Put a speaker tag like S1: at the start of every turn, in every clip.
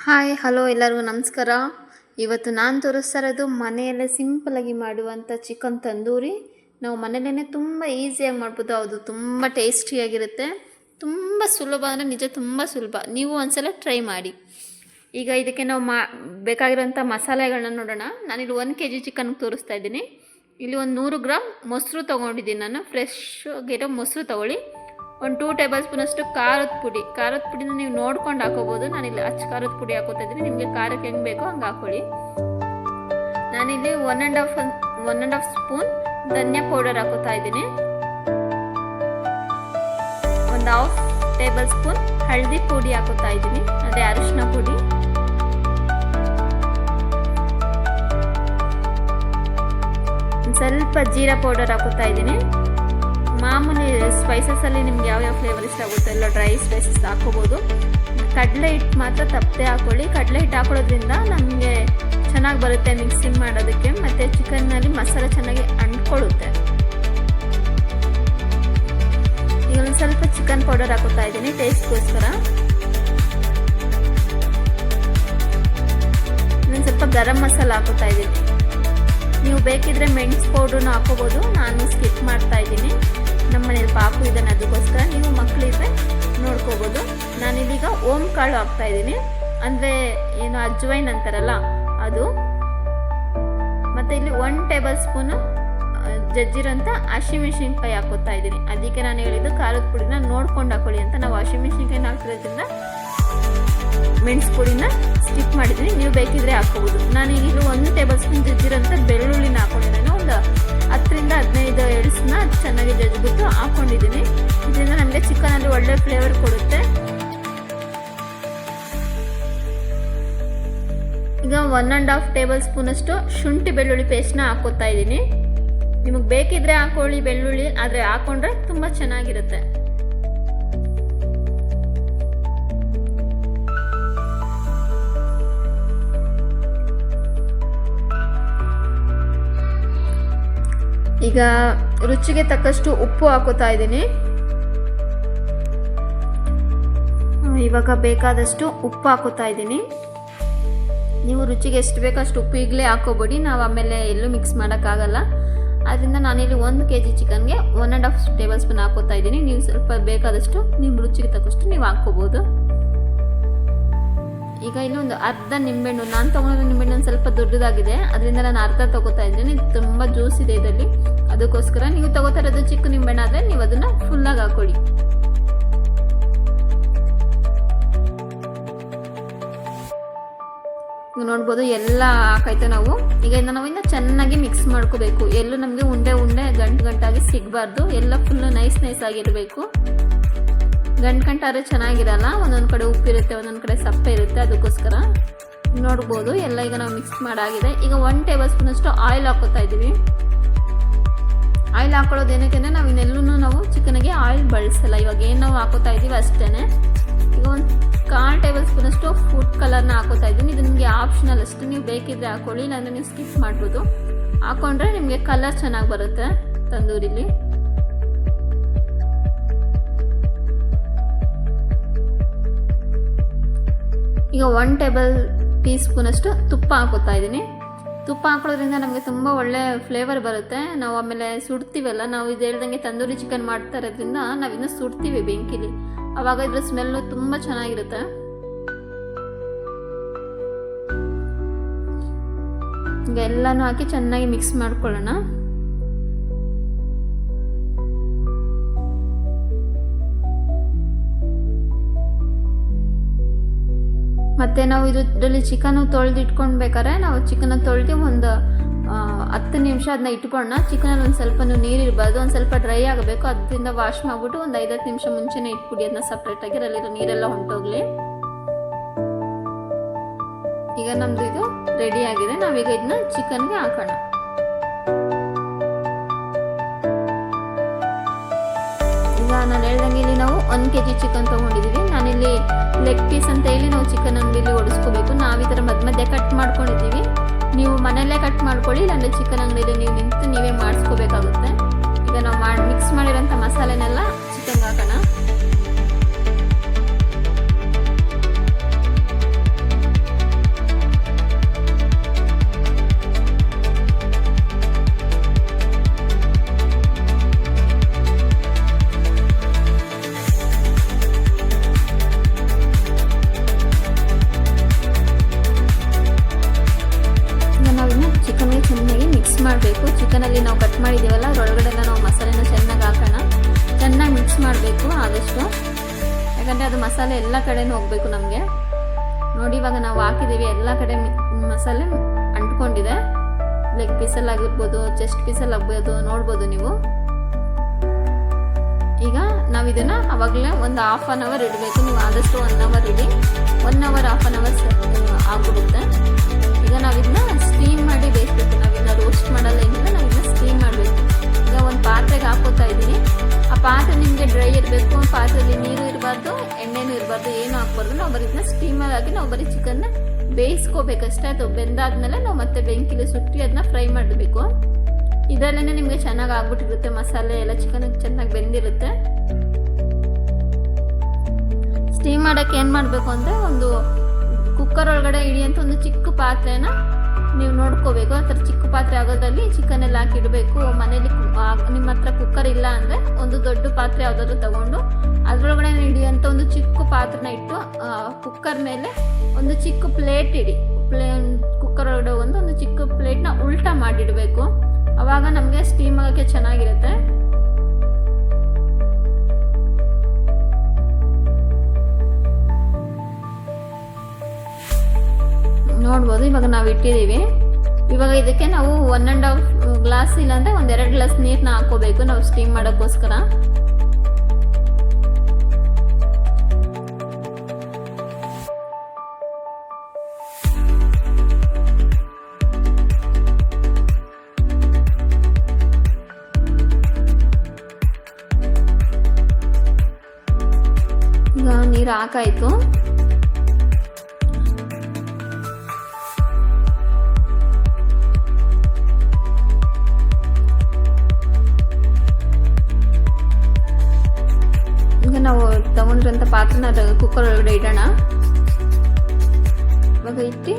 S1: Hi hello ಎಲ್ಲರಿಗೂ ನಮಸ್ಕಾರ. ಇವತ್ತು ನಾನು ತೋರಿಸ್ತಾ ಇರೋದು ಮನೆಯಲ್ಲೇ ಸಿಂಪಲಾಗಿ ಮಾಡುವಂಥ ಚಿಕನ್ ತಂದೂರಿ. ನಾವು ಮನೆಯಲ್ಲೇ ತುಂಬ ಈಸಿಯಾಗಿ ಮಾಡ್ಬೋದು. ಅದು ತುಂಬ ಟೇಸ್ಟಿಯಾಗಿರುತ್ತೆ. ತುಂಬ ಸುಲಭ ಅಂದರೆ ನಿಜ ತುಂಬ ಸುಲಭ. ನೀವು ಒಂದ್ಸಲ ಟ್ರೈ ಮಾಡಿ. ಈಗ ಇದಕ್ಕೆ ನಾವು ಬೇಕಾಗಿರೋಂಥ ಮಸಾಲೆಗಳನ್ನ ನೋಡೋಣ. ನಾನಿಲ್ಲಿ 1 kg ಚಿಕನ್ ತೋರಿಸ್ತಾ ಇದ್ದೀನಿ. ಇಲ್ಲಿ ಒಂದು 100 ಗ್ರಾಮ್ ಮೊಸರು ತೊಗೊಂಡಿದ್ದೀನಿ. ನಾನು ಫ್ರೆಶ್ ಆಗಿರೋ ಮೊಸರು ತೊಗೊಳ್ಳಿ. ಒಂದು 2 ಟೇಬಲ್ ಸ್ಪೂನಷ್ಟು ಖಾರದ ಪುಡಿನ ನೀವು ನೋಡ್ಕೊಂಡು ಹಾಕೋಬೋದು. ನಾನಿಲ್ಲಿ ಅಚ್ಚ ಖಾರದ ಪುಡಿ ಹಾಕೋತಾ ಇದ್ದೀನಿ. ನಿಮಗೆ ಖಾರಕ್ಕೆ ಹೆಂಗೆ ಬೇಕೋ ಹಂಗೆ ಹಾಕೊಳ್ಳಿ. ನಾನಿಲ್ಲಿ 1.5 ಸ್ಪೂನ್ ಧನಿಯಾ ಪೌಡರ್ ಹಾಕೋತಾ ಇದ್ದೀನಿ. ಒಂದು 1/2 ಟೇಬಲ್ ಸ್ಪೂನ್ ಹಳದಿ ಪುಡಿ ಹಾಕೋತಾ ಇದ್ದೀನಿ, ಅದೇ ಅರಿಶಿನ ಪುಡಿ. ಸ್ವಲ್ಪ ಜೀರಾ ಪೌಡರ್ ಹಾಕೋತಾ ಇದ್ದೀನಿ. ಮಾಮೂಲಿ ಸ್ಪೈಸಸಲ್ಲಿ ನಿಮ್ಗೆ ಯಾವ್ಯಾವ ಫ್ಲೇವರ್ ಇಷ್ಟ ಆಗುತ್ತೆ ಎಲ್ಲ ಡ್ರೈ ಸ್ಪೈಸಸ್ ಹಾಕೋಬೋದು. ಕಡಲೆ ಹಿಟ್ಟು ಮಾತ್ರ ತಪ್ಪದೆ ಹಾಕೊಳ್ಳಿ. ಕಡಲೆ ಹಿಟ್ಟು ಹಾಕೊಳ್ಳೋದ್ರಿಂದ ನಮಗೆ ಚೆನ್ನಾಗಿ ಬರುತ್ತೆ ಮಿಕ್ಸಿಂಗ್ ಮಾಡೋದಕ್ಕೆ, ಮತ್ತು ಚಿಕನ್ನಲ್ಲಿ ಮಸಾಲೆ ಚೆನ್ನಾಗಿ ಅಂಟ್ಕೊಳ್ಳುತ್ತೆ. ಈಗ ಒಂದು ಸ್ವಲ್ಪ ಚಿಕನ್ ಪೌಡರ್ ಹಾಕೋತಾ ಇದ್ದೀನಿ ಟೇಸ್ಟ್ಗೋಸ್ಕರ. ಇನ್ನೊಂದು ಸ್ವಲ್ಪ ಗರಂ ಮಸಾಲ ಹಾಕೋತಾ ಇದ್ದೀನಿ. ನೀವು ಬೇಕಿದ್ರೆ ಮೆಣಸು ಪೌಡ್ರನ್ನ ಹಾಕೋಬೋದು. ನಾನು ಸ್ಕಿಪ್ ಮಾಡ್ತಾ ಇದ್ದೀನಿ. ನಮ್ಮ ಮನೇಲಿ ಪಾಪು ಇದನ್ನು, ಅದಕ್ಕೋಸ್ಕರ ನೀವು ಮಕ್ಕಳಿದ್ರೆ ನೋಡ್ಕೋಬೋದು. ನಾನಿದೀಗ ಓಂ ಕಾಳು ಹಾಕ್ತಾ ಇದ್ದೀನಿ, ಅಂದರೆ ಏನು ಅಜ್ವೈನ್ ಅಂತಾರಲ್ಲ ಅದು. ಮತ್ತು ಇಲ್ಲಿ 1 ಟೇಬಲ್ ಸ್ಪೂನು ಜಜ್ಜಿರೋಂಥ ಹಸಿಮೆಣಸಿನ್ಕಾಯಿ ಹಾಕೋತಾ ಇದ್ದೀನಿ. ಅದಕ್ಕೆ ನಾನು ಹೇಳಿದ್ದು ಖಾರದ ಪುಡಿನ ನೋಡ್ಕೊಂಡು ಹಾಕೊಳ್ಳಿ ಅಂತ. ನಾವು ಹಸಿಮೆಣಸಿನ್ಕಾಯಿನ ಹಾಕಿರೋದ್ರಿಂದ ಮೆಣಸು ಪುಡಿನ ಸ್ಕಿಪ್ ಮಾಡಿದ್ದೀನಿ. ನೀವು ಬೇಕಿದ್ರೆ ಹಾಕೋಬೋದು. ನಾನು ಈಗ 1 ಟೇಬಲ್ ಸ್ಪೂನ್ ಜಜ್ಜಿರೋಂಥ ಬೆಳ್ಳುಳ್ಳಿನ ಹಾಕೊಂಡಿದ್ದೀನಿ. ಒಂದು 10ರಿಂದ 15 ಎಳ್ಸನ್ನ ಚೆನ್ನಾಗಿ ಜಜ್ಜಿಬಿಟ್ಟು ಹಾಕೊಂಡಿದ್ದೀನಿ. ಇದರಿಂದ ನಮಗೆ ಚಿಕನಲ್ಲಿ ಒಳ್ಳೆ ಫ್ಲೇವರ್ ಕೊಡುತ್ತೆ. ಈಗ 1.5 ಟೇಬಲ್ ಸ್ಪೂನಷ್ಟು ಶುಂಠಿ ಬೆಳ್ಳುಳ್ಳಿ ಪೇಸ್ಟ್ನ ಹಾಕೋತಾ ಇದ್ದೀನಿ. ನಿಮಗೆ ಬೇಕಿದ್ರೆ ಹಾಕೊಳ್ಳಿ ಬೆಳ್ಳುಳ್ಳಿ, ಆದರೆ ಹಾಕೊಂಡ್ರೆ ತುಂಬ ಚೆನ್ನಾಗಿರುತ್ತೆ. ಈಗ ರುಚಿಗೆ ತಕ್ಕಷ್ಟು ಉಪ್ಪು ಹಾಕೋತಾ ಇದ್ದೀನಿ. ಇವಾಗ ಬೇಕಾದಷ್ಟು ಉಪ್ಪು ಹಾಕೋತಾ ಇದ್ದೀನಿ. ನೀವು ರುಚಿಗೆ ಎಷ್ಟು ಬೇಕೋ ಅಷ್ಟು ಉಪ್ಪು ಈಗಲೇ ಹಾಕೋಬೇಡಿ, ನಾವು ಆಮೇಲೆ ಎಲ್ಲೂ ಮಿಕ್ಸ್ ಮಾಡೋಕ್ಕಾಗಲ್ಲ. ಅದರಿಂದ ನಾನಿಲ್ಲಿ 1 kg ಚಿಕನ್ಗೆ 1.5 ಟೇಬಲ್ ಸ್ಪೂನ್ ಹಾಕೋತಾ ಇದ್ದೀನಿ. ನೀವು ಸ್ವಲ್ಪ ಬೇಕಾದಷ್ಟು ನಿಮ್ಮ ರುಚಿಗೆ ತಕ್ಕಷ್ಟು ನೀವು ಹಾಕ್ಕೋಬೋದು. ಈಗ ಇಲ್ಲಿ ಒಂದು ಅರ್ಧ ನಿಂಬೆಹಣ್ಣು, ನಾನು ತೊಗೊಂಡಿರೋ ನಿಂಬೆಹಣ್ಣು ಒಂದು ಸ್ವಲ್ಪ ದೊಡ್ಡದಾಗಿದೆ, ಅದರಿಂದ ನಾನು ಅರ್ಧ ತೊಗೋತಾ ಇದ್ದೀನಿ. ತುಂಬ ಜ್ಯೂಸ್ ಇದೆ ಇದರಲ್ಲಿ, ಅದಕ್ಕೋಸ್ಕರ. ನೀವು ತೊಗೋತಾ ಇರೋದು ಚಿಕ್ಕ ನಿಂಬೆಹಣ್ಣು ಆದರೆ ನೀವು ಅದನ್ನು ಫುಲ್ಲಾಗಿ ಹಾಕೊಳ್ಳಿ. ಈಗ ನೋಡ್ಬೋದು ಎಲ್ಲ ಹಾಕಾಯ್ತು ನಾವು. ಈಗ ನಾವು ಇನ್ನು ಚೆನ್ನಾಗಿ ಮಿಕ್ಸ್ ಮಾಡ್ಕೋಬೇಕು. ಎಲ್ಲೂ ನಮಗೆ ಉಂಡೆ ಗಂಟಾಗಿ ಸಿಗಬಾರ್ದು. ಎಲ್ಲ ಫುಲ್ಲು ನೈಸ್ ಆಗಿರಬೇಕು. ಗಂಟಾದ್ರೆ ಚೆನ್ನಾಗಿರಲ್ಲ. ಒಂದೊಂದು ಕಡೆ ಉಪ್ಪಿರುತ್ತೆ, ಒಂದೊಂದು ಕಡೆ ಸಪ್ಪೆ ಇರುತ್ತೆ, ಅದಕ್ಕೋಸ್ಕರ. ನೋಡ್ಬೋದು ಎಲ್ಲ ಈಗ ನಾವು ಮಿಕ್ಸ್ ಮಾಡಾಗಿದೆ. ಈಗ 1 ಟೇಬಲ್ ಸ್ಪೂನ್ ಅಷ್ಟು ಆಯಿಲ್ ಹಾಕೋತಾ ಇದ್ದೀವಿ. ಆಯಿಲ್ ಹಾಕೊಳ್ಳೋದು ಏನಕ್ಕೆ ಅಂದರೆ ನಾವು ಇನ್ನೆಲ್ಲೂ ನಾವು ಚಿಕನ್ಗೆ ಆಯಿಲ್ ಬಳಸಲ್ಲ. ಇವಾಗ ಏನು ನಾವು ಹಾಕೋತಾ ಇದ್ದೀವಿ ಅಷ್ಟೇ. ಈಗ ಒಂದು 1/4 ಟೇಬಲ್ ಸ್ಪೂನ್ ಅಷ್ಟು ಫುಡ್ ಕಲರ್ನ ಹಾಕೋತಾ ಇದ್ದೀನಿ. ಇದು ನಿಮಗೆ ಆಪ್ಷನಲ್ ಅಷ್ಟು, ನೀವು ಬೇಕಿದ್ರೆ ಹಾಕೊಳ್ಳಿ, ಇಲ್ಲಾಂದರೆ ನೀವು ಸ್ಕಿಪ್ ಮಾಡ್ಬೋದು. ಹಾಕೊಂಡ್ರೆ ನಿಮಗೆ ಕಲರ್ ಚೆನ್ನಾಗಿ ಬರುತ್ತೆ ತಂದೂರಿಲಿ. ಈಗ 1 ಟೇಬಲ್ ಟೀ ಸ್ಪೂನ್ ಅಷ್ಟು ತುಪ್ಪ ಹಾಕೋತಾ ಇದ್ದೀನಿ. ತುಪ್ಪ ಹಾಕೊಳ್ಳೋದ್ರಿಂದ ನಮಗೆ ತುಂಬ ಒಳ್ಳೆ ಫ್ಲೇವರ್ ಬರುತ್ತೆ. ನಾವು ಆಮೇಲೆ ಸುಡ್ತೀವಲ್ಲ, ನಾವು ಇದು ಹೇಳ್ದಂಗೆ ತಂದೂರಿ ಚಿಕನ್ ಮಾಡ್ತಾ ಇರೋದ್ರಿಂದ ನಾವಿನ್ನು ಸುಡ್ತೀವಿ ಬೆಂಕಿಲಿ, ಆವಾಗ ಇದ್ರ ಸ್ಮೆಲ್ಲು ತುಂಬ ಚೆನ್ನಾಗಿರುತ್ತೆ. ಈಗ ಎಲ್ಲನೂ ಹಾಕಿ ಚೆನ್ನಾಗಿ ಮಿಕ್ಸ್ ಮಾಡ್ಕೊಳ್ಳೋಣ. ಮತ್ತು ನಾವು ಇದರಲ್ಲಿ ಚಿಕನ್ನು ತೊಳೆದಿಟ್ಕೊಳ್ಬೇಕಾದ್ರೆ ನಾವು ಚಿಕನ್ನ ತೊಳೆದು ಒಂದು 10 ನಿಮಿಷ ಅದನ್ನ ಇಟ್ಕೊಳ್ಳೋಣ. ಚಿಕನಲ್ಲಿ ಒಂದು ಸ್ವಲ್ಪ ನೀರು ಇರಬಾರ್ದು, ಒಂದು ಸ್ವಲ್ಪ ಡ್ರೈ ಆಗಬೇಕು. ಅದರಿಂದ ವಾಶ್ ಮಾಡಿಬಿಟ್ಟು ಒಂದು 5-10 ನಿಮಿಷ ಮುಂಚೆನೇ ಇಟ್ಬಿಡಿ ಅದನ್ನ ಸಪ್ರೇಟಾಗಿ, ಅದರಲ್ಲಿರೋ ನೀರೆಲ್ಲ ಹೊಂಟೋಗ್ಲಿ. ಈಗ ನಮ್ಮದು ಇದು ರೆಡಿ ಆಗಿದೆ. ನಾವೀಗ ಇದನ್ನ ಚಿಕನ್ಗೆ ಹಾಕೋಣ. ಈಗ ನಾನು ಹೇಳ್ದಂಗೆ ಇಲ್ಲಿ ನಾವು 1 kg ಚಿಕನ್ ತೊಗೊಂಡಿದ್ದೀವಿ. ನಾನಿಲ್ಲಿ ಲೆಗ್ ಪೀಸ್ ಅಂತ ಹೇಳಿ ನಾವು ಚಿಕನ್ ಅಂಗಡಿಲಿ ಓಡಿಸ್ಕೋಬೇಕು. ನಾವು ಈ ಥರ ಮಧ್ಯೆ ಕಟ್ ಮಾಡ್ಕೊಂಡಿದ್ದೀವಿ. ನೀವು ಮನೆಯಲ್ಲೇ ಕಟ್ ಮಾಡ್ಕೊಳ್ಳಿ, ಇಲ್ಲಾಂದರೆ ಚಿಕನ್ ಅಂಗಡಿಯಲ್ಲಿ ನೀವು ನಿಂತು ನೀವೇ ಮಾಡಿಸ್ಕೋಬೇಕಾಗುತ್ತೆ. ಈಗ ನಾವು ಮಿಕ್ಸ್ ಮಾಡಿರೋಂಥ ಮಸಾಲೆನೆಲ್ಲ ಚಿಕನ್ಗೆ ಹಾಕೋಣ. ಯಾಕಂದರೆ ಅದು ಮಸಾಲೆ ಎಲ್ಲ ಕಡೆನೂ ಹೋಗಬೇಕು ನಮಗೆ. ನೋಡಿ ಇವಾಗ ನಾವು ಹಾಕಿದ್ದೀವಿ, ಎಲ್ಲ ಕಡೆ ಮಸಾಲೆ ಅಂಟ್ಕೊಂಡಿದೆ. ಲೆಗ್ ಪೀಸಲ್ಲಿ ಆಗಿರ್ಬೋದು, ಚೆಸ್ಟ್ ಪೀಸಲ್ಲಿ ಆಗ್ಬೋದು, ನೋಡ್ಬೋದು ನೀವು. ಈಗ ನಾವು ಇದನ್ನು ಅವಾಗಲೇ ಒಂದು ½ ಆನ್ ಅವರ್ ಇಡಬೇಕು. ನೀವು ಆದಷ್ಟು 1 ಅವರ್ ಇಡಿ. 1 ಅವರ್ ½ ಆನ್ ಅವರ್ ಆಗ್ಬಿಡುತ್ತೆ. ಈಗ ನಾವು ಇದನ್ನ ಸ್ಟೀಮ್ ಮಾಡಿ ಬೇಯಿಸ್ಬೇಕು. ನಾವು ಇದನ್ನ ರೋಸ್ಟ್ ಮಾಡಲ್ಲ, ಏನಿಲ್ಲ, ನಾವು ಇದನ್ನ ಸ್ಟೀಮ್ ಮಾಡಬೇಕು. ಈಗ ಒಂದು ಪಾತ್ರೆಗೆ ಹಾಕೋತಾ ಇದ್ದೀನಿ. ಆ ಪಾತ್ರೆ ನಿಮಗೆ ಡ್ರೈ ಇರಬೇಕು. ಪಾತ್ರೆಯಲ್ಲಿ ನೀರು ಇರಬಾರ್ದು, ಎಣ್ಣೆನೂ ಇರಬಾರ್ದು, ಏನೂ ಹಾಕ್ಬಾರ್ದು. ನಾವು ಬರೀ ಇದನ್ನ ಸ್ಟೀಮರ್ ಆಗಿ ನಾವು ಬರೀ ಚಿಕನ್ನ ಬೇಯಿಸ್ಕೋಬೇಕಷ್ಟೇ. ಅದು ಬೆಂದಾದ್ಮೇಲೆ ನಾವು ಮತ್ತೆ ಬೆಂಕಿಲಿ ಸುಟ್ಟಿ ಅದನ್ನ ಫ್ರೈ ಮಾಡಬೇಕು. ಇದರಲ್ಲೇ ನಿಮಗೆ ಚೆನ್ನಾಗಿ ಆಗ್ಬಿಟ್ಟಿರುತ್ತೆ, ಮಸಾಲೆ ಎಲ್ಲ ಚಿಕನ್ ಚೆನ್ನಾಗಿ ಬೆಂದಿರುತ್ತೆ. ಸ್ಟೀಮ್ ಮಾಡೋಕ್ಕೆ ಏನು ಮಾಡಬೇಕು ಅಂದರೆ, ಒಂದು ಕುಕ್ಕರ್ ಒಳಗಡೆ ಇಡಿಯಂತ ಒಂದು ಚಿಕ್ಕ ಪಾತ್ರೆನ ನೀವು ನೋಡ್ಕೋಬೇಕು. ಆ ಥರ ಚಿಕ್ಕ ಪಾತ್ರೆ ಆಗೋದ್ರಲ್ಲಿ ಚಿಕನ್ ಎಲ್ಲ ಹಾಕಿಡಬೇಕು. ಮನೇಲಿ ನಿಮ್ಮ ಹತ್ರ ಕುಕ್ಕರ್ ಇಲ್ಲ ಅಂದರೆ ಒಂದು ದೊಡ್ಡ ಪಾತ್ರೆ ಯಾವುದಾದ್ರು ತಗೊಂಡು ಅದರೊಳಗಡೆ ಹಿಡಿಯೋಂಥ ಒಂದು ಚಿಕ್ಕ ಪಾತ್ರನ ಇಟ್ಟು ಕುಕ್ಕರ್ ಮೇಲೆ ಒಂದು ಚಿಕ್ಕ ಪ್ಲೇಟ್ ಇಡಿ. ಕುಕ್ಕರ್ ಒಳಗಡೆ ಒಂದು ಚಿಕ್ಕ ಪ್ಲೇಟ್ನ ಉಲ್ಟಾ ಮಾಡಿಡಬೇಕು. ಆವಾಗ ನಮಗೆ ಸ್ಟೀಮ್ ಆಗೋಕ್ಕೆ ಚೆನ್ನಾಗಿರುತ್ತೆ. ನೋಡ್ಬೋದು ಇವಾಗ ನಾವು ಇಟ್ಟಿದ್ದೀವಿ. ಇವಾಗ ಇದಕ್ಕೆ ನಾವು 1½ ಗ್ಲಾಸ್ ಇಲ್ಲಾಂದರೆ 1-2 ಗ್ಲಾಸ್ ನೀರನ್ನ ಹಾಕೋಬೇಕು ನಾವು ಸ್ಟೀಮ್ ಮಾಡೋಕ್ಕೋಸ್ಕರ. ಈಗ ನೀರು ಹಾಕಾಯಿತು. ನಾವು ತಗೊಂಡಿರೋಂಥ ಪಾತ್ರನ ಕುಕ್ಕರ್ ಒಳಗಡೆ ಇಡೋಣ. ಇವಾಗ ಇಟ್ಟು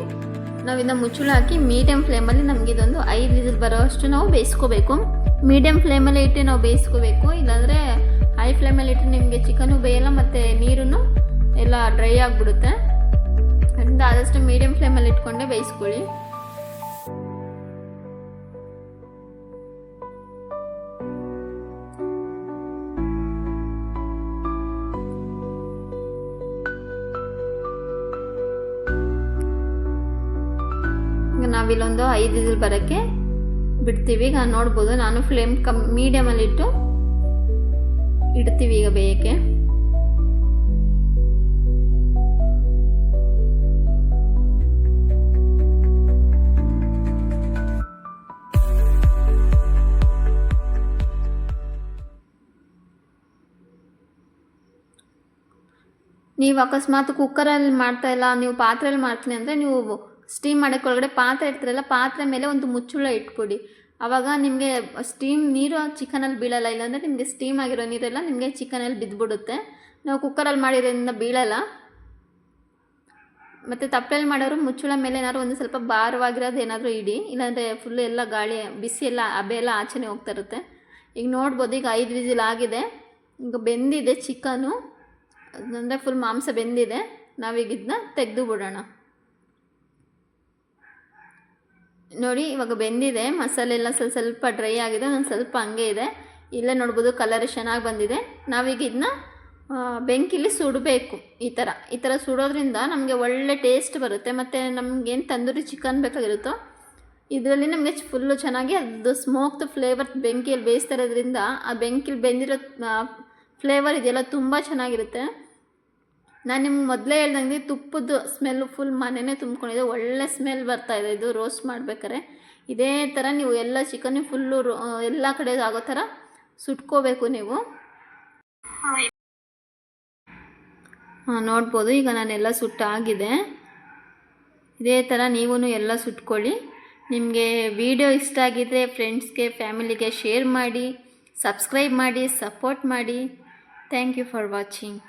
S1: ನಾವು ಇದನ್ನ ಮುಚ್ಚಳ ಹಾಕಿ ಮೀಡಿಯಮ್ ಫ್ಲೇಮಲ್ಲಿ ನಮಗೆ ಇದೊಂದು 5 ವಿಸಿಲ್ ಬರೋಷ್ಟು ನಾವು ಬೇಯಿಸ್ಕೋಬೇಕು. ಮೀಡಿಯಮ್ ಫ್ಲೇಮಲ್ಲಿ ಇಟ್ಟು ನಾವು ಬೇಯಿಸ್ಕೋಬೇಕು. ಇಲ್ಲಾಂದರೆ ಹೈ ಫ್ಲೇಮಲ್ಲಿ ಇಟ್ಟು ನಿಮಗೆ ಚಿಕನು ಬೇಯಲ್ಲ ಮತ್ತು ನೀರು ಎಲ್ಲ ಡ್ರೈ ಆಗಿಬಿಡುತ್ತೆ. ಅದರಿಂದ ಆದಷ್ಟು ಮೀಡಿಯಮ್ ಫ್ಲೇಮಲ್ಲಿ ಇಟ್ಕೊಂಡೆ ಬೇಯಿಸ್ಕೊಳ್ಳಿ. ನಾವಿಲ್ಲೊಂದು 5 ವಿಸಿಲ್ ಬರೋಕ್ಕೆ ಬಿಡ್ತೀವಿ. ಈಗ ನೋಡ್ಬೋದು ನಾನು ಫ್ಲೇಮ್ ಮೀಡಿಯಮಲ್ಲಿ ಇಟ್ಟು ಇಡ್ತೀವಿ ಈಗ ಬೇಯಕ್ಕೆ. ನೀವು ಅಕಸ್ಮಾತ್ ಕುಕ್ಕರಲ್ಲಿ ಮಾಡ್ತಾ ಇಲ್ಲ, ನೀವು ಪಾತ್ರೆಯಲ್ಲಿ ಮಾಡ್ತೀನಿ ಅಂದರೆ ನೀವು ಸ್ಟೀಮ್ ಮಾಡೋಕ್ಕೊಳಗಡೆ ಪಾತ್ರೆ ಇಡ್ತೀರಲ್ಲ, ಪಾತ್ರೆ ಮೇಲೆ ಒಂದು ಮುಚ್ಚಳ ಇಟ್ಬಿಡಿ. ಆವಾಗ ನಿಮಗೆ ಸ್ಟೀಮ್ ನೀರು ಚಿಕನಲ್ಲಿ ಬೀಳಲ್ಲ. ಇಲ್ಲಾಂದರೆ ನಿಮಗೆ ಸ್ಟೀಮ್ ಆಗಿರೋ ನೀರೆಲ್ಲ ನಿಮಗೆ ಚಿಕನಲ್ಲಿ ಬಿದ್ದುಬಿಡುತ್ತೆ. ನಾವು ಕುಕ್ಕರಲ್ಲಿ ಮಾಡಿರೋದ್ರಿಂದ ಬೀಳಲ್ಲ. ಮತ್ತು ತಪ್ಪಲೆಯಲ್ಲಿ ಮಾಡೋರು ಮುಚ್ಚಳ ಮೇಲೆ ಏನಾದ್ರು ಒಂದು ಸ್ವಲ್ಪ ಭಾರವಾಗಿರೋದು ಏನಾದರೂ ಇಡಿ. ಇಲ್ಲಾಂದರೆ ಫುಲ್ಲು ಎಲ್ಲ ಗಾಳಿ ಬಿಸಿ ಎಲ್ಲ ಹಬೆ ಎಲ್ಲ ಆಚೆನೇ ಹೋಗ್ತಾ ಇರುತ್ತೆ. ಈಗ ನೋಡ್ಬೋದು ಈಗ 5 ವಿಸಿಲ್ ಆಗಿದೆ. ಈಗ ಬೆಂದಿದೆ ಚಿಕನು, ಅಂದರೆ ಫುಲ್ ಮಾಂಸ ಬೆಂದಿದೆ. ನಾವೀಗ ಇದನ್ನ ತೆಗೆದು ಬಿಡೋಣ. ನೋಡಿ ಇವಾಗ ಬೆಂದಿದೆ, ಮಸಾಲೆ ಎಲ್ಲ ಸ್ವಲ್ಪ ಡ್ರೈ ಆಗಿದೆ, ಒಂದು ಸ್ವಲ್ಪ ಹಂಗೆ ಇದೆ. ಇಲ್ಲೇ ನೋಡ್ಬೋದು ಕಲರ್ ಚೆನ್ನಾಗಿ ಬಂದಿದೆ. ನಾವೀಗ ಇದನ್ನ ಬೆಂಕಿಲಿ ಸುಡಬೇಕು. ಈ ಥರ ಸುಡೋದ್ರಿಂದ ನಮಗೆ ಒಳ್ಳೆ ಟೇಸ್ಟ್ ಬರುತ್ತೆ. ಮತ್ತು ನಮಗೇನು ತಂದೂರಿ ಚಿಕನ್ ಬೇಕಾಗಿರುತ್ತೋ ಇದರಲ್ಲಿ ನಮಗೆ ಫುಲ್ಲು ಚೆನ್ನಾಗಿ ಅದು ಸ್ಮೋಕ್ದು ಫ್ಲೇವರ್ ಬೆಂಕಿಯಲ್ಲಿ ಬೇಯಿಸ್ತಾ ಇರೋದ್ರಿಂದ ಆ ಬೆಂಕಿಲಿ ಬೆಂದಿರೋ ಫ್ಲೇವರ್ ಇದೆಲ್ಲ ತುಂಬ ಚೆನ್ನಾಗಿರುತ್ತೆ. ನಾನು ನಿಮ್ಗೆ ಮೊದಲೇ ಹೇಳ್ದಂಗೆ ತುಪ್ಪದ ಸ್ಮೆಲ್ಲು ಫುಲ್ ಮನೆಯೇ ತುಂಬ್ಕೊಂಡಿದೆ. ಒಳ್ಳೆ ಸ್ಮೆಲ್ ಬರ್ತಾಯಿದೆ ಇದು ರೋಸ್ಟ್ ಮಾಡ್ಬೇಕಾರೆ. ಇದೇ ಥರ ನೀವು ಎಲ್ಲ ಚಿಕನ್ ಫುಲ್ಲು ಎಲ್ಲ ಕಡೆ ಆಗೋ ಥರ ಸುಟ್ಕೋಬೇಕು ನೀವು. ನೋಡ್ಬೋದು ಈಗ ನಾನೆಲ್ಲ ಸುಟ್ಟಾಗಿದೆ. ಇದೇ ಥರ ನೀವು ಎಲ್ಲ ಸುಟ್ಕೊಳ್ಳಿ. ನಿಮಗೆ ವಿಡಿಯೋ ಇಷ್ಟ ಆಗಿದ್ದರೆ ಫ್ರೆಂಡ್ಸ್ಗೆ ಫ್ಯಾಮಿಲಿಗೆ ಶೇರ್ ಮಾಡಿ, ಸಬ್ಸ್ಕ್ರೈಬ್ ಮಾಡಿ, ಸಪೋರ್ಟ್ ಮಾಡಿ. Thank you for watching.